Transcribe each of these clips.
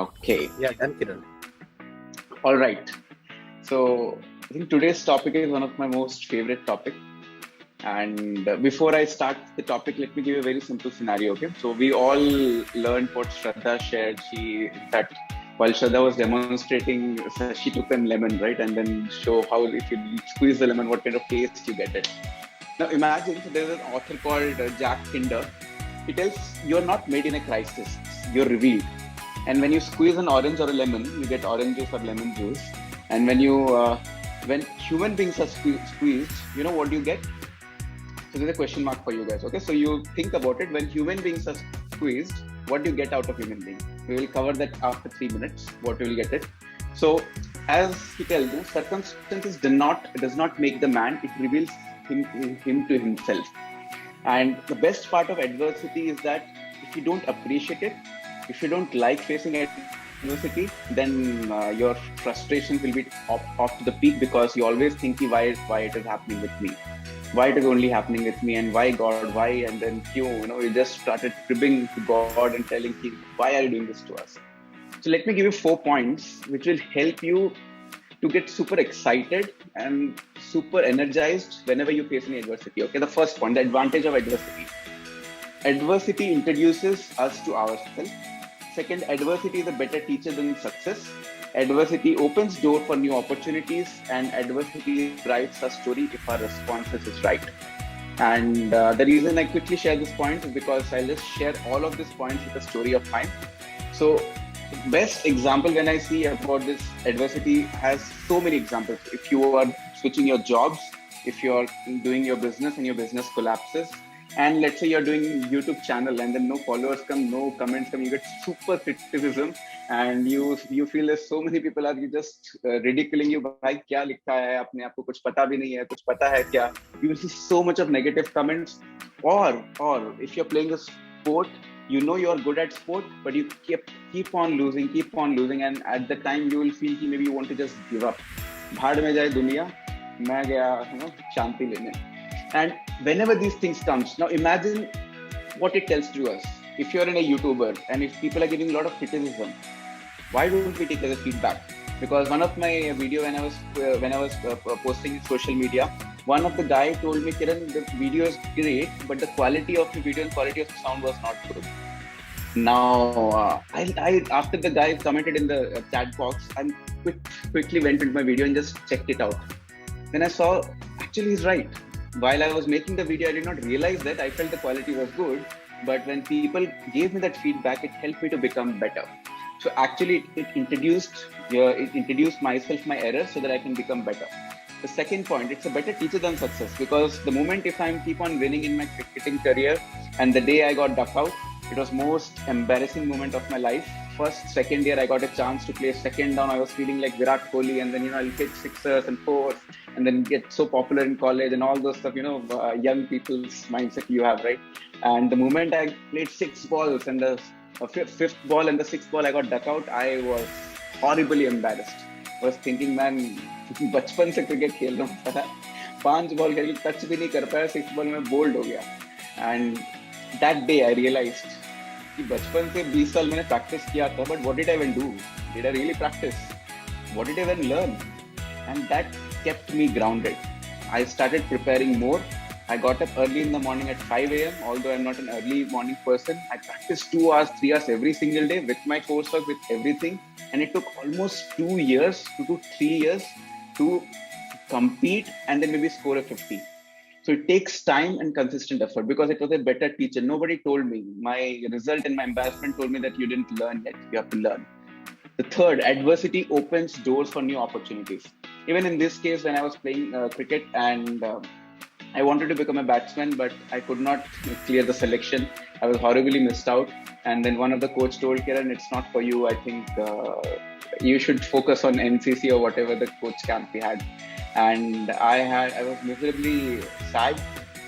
Okay. Yeah, done, Kiran. All right. So I think today's topic is one of my most favorite topic. And before I start the topic, let me give you a very simple scenario. Okay. So we all learned what Shraddha shared. That while Shraddha was demonstrating, so she took a lemon, right, and then show how if you squeeze the lemon, what kind of taste you get it. Now imagine so there's an author called Jack Kinder. He tells you're not made in a crisis. You're revealed. And when you squeeze an orange or a lemon, you get orange juice or lemon juice. And when human beings are squeezed, you know what you get? So there's a question mark for you guys. Okay, so you think about it. When human beings are squeezed, what do you get out of human being? We will cover that after 3 minutes. What will you get it? So as he tells you, circumstances does not make the man. It reveals him to himself. And the best part of adversity is that if you don't appreciate it, if you don't like facing adversity, then your frustrations will be off to the peak because you always think why it is happening with me, why it is only happening with me, and why God, why, and then you just started cribbing to God and telling him, why are you doing this to us? So let me give you 4 points which will help you to get super excited and super energized whenever you face any adversity. Okay, the first point, the advantage of adversity. Adversity introduces us to ourselves. Second, adversity is a better teacher than success. Adversity opens door for new opportunities, and adversity writes a story if our responses is right. And the reason I quickly share this point is because I'll just share all of these points with a story of mine. So best example when I see about this adversity has so many examples. If you are switching your jobs, if you're doing your business and your business collapses, and let's say you're doing YouTube channel and then no followers come, no comments come, you get super criticism and you feel that so many people are just ridiculing you. भाई क्या लिखा है अपने आप को कुछ पता भी नहीं है कुछ पता है क्या? You will see so much of negative comments. Or if you're playing a sport, you know you're good at sport, but you keep on losing, and at the time you will feel maybe you want to just give up. भाड़ में जाए दुनिया, मैं गया शांति लेने. And whenever these things comes, now imagine what it tells to us. If you're in a YouTuber and if people are giving a lot of criticism, why don't we take it as a feedback? Because one of my video when I was posting in social media, one of the guy told me, Kiran, the video is great, but the quality of the video and quality of the sound was not good. Now, I after the guy commented in the chat box, I quickly went into my video and just checked it out. Then I saw, actually he's right. While I was making the video, I did not realize that I felt the quality was good. But when people gave me that feedback, it helped me to become better. So actually, it introduced myself, my errors, so that I can become better. The second point, it's a better teacher than success, because the moment if I keep on winning in my cricketing career, and the day I got ducked out, it was most embarrassing moment of my life. Second year, I got a chance to play second down. I was feeling like Virat Kohli, and then I'll hit sixers and fours, and then get so popular in college and all those stuff. Young people's mindset you have, right? And the moment I played 6 balls and the fifth ball and the sixth ball I got duck out, I was horribly embarrassed. I was thinking, man, बचपन से cricket खेल रहा हूँ पता 5 ball खेल touch भी नहीं कर पाया 6 बॉल में बोल्ड हो गया. And that day I realised कि बचपन से 20 साल मैंने प्रैक्टिस किया था, but what did I even do? Did I really practise? What did I even learn? And that kept me grounded. I started preparing more. I got up early in the morning at 5 a.m. Although I'm not an early morning person, I practiced 2 hours, 3 hours every single day with my coursework, with everything. And it took almost 2 years, 2 to 3 years to compete and then maybe score a 50. So it takes time and consistent effort because it was a better teacher. Nobody told me. My result and my embarrassment told me that you didn't learn yet. You have to learn. The third, adversity opens doors for new opportunities. Even in this case, when I was playing cricket and I wanted to become a batsman, but I could not clear the selection. I was horribly missed out. And then one of the coach told, Kiran, it's not for you. I think you should focus on NCC or whatever the coach camp we had. And I was miserably sad.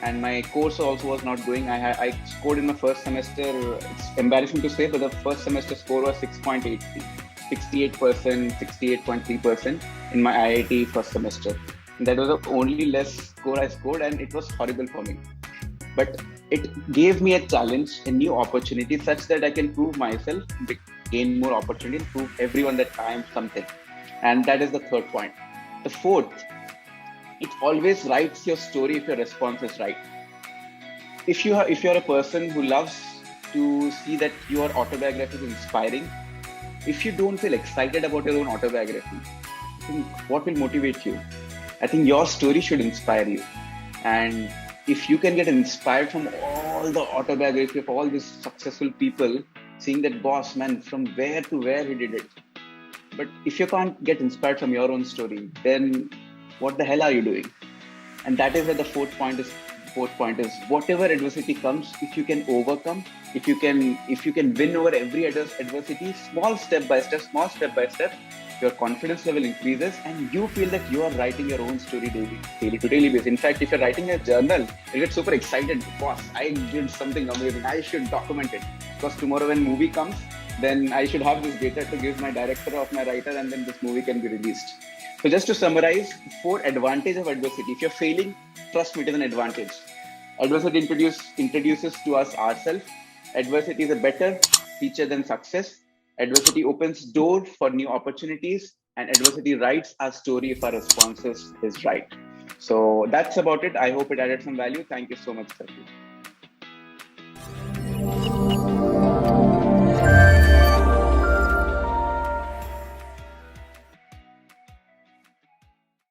And my course also was not going. I scored in my first semester. It's embarrassing to say, but the first semester score was 6.83. 68%, 68.3% in my IIT first semester. That was the only less score I scored, and it was horrible for me. But it gave me a challenge, a new opportunity, such that I can prove myself gain more opportunity and prove everyone that I am something. And that is the third point. The fourth, it always writes your story if your response is right. If you're a person who loves to see that your autobiography is inspiring, if you don't feel excited about your own autobiography, I think what will motivate you? I think your story should inspire you. And if you can get inspired from all the autobiography of all these successful people, seeing that boss man from where to where he did it. But if you can't get inspired from your own story, then what the hell are you doing? And that is where the fourth point is whatever adversity comes, if you can overcome, if you can win over every adversity, small step by step, your confidence level increases and you feel that you are writing your own story daily to daily basis. In fact, if you're writing a journal, you get super excited. Boss, I did something amazing, I should document it, because tomorrow when movie comes, then I should have this data to give my director of my writer, and then this movie can be released. So just to summarize, four advantages of adversity. If you're failing, trust me, it is an advantage. Adversity introduces to us ourselves. Adversity is a better teacher than success. Adversity opens door for new opportunities, and adversity writes our story if our responses is right. So that's about it. I hope it added some value. Thank you so much, Sarkis.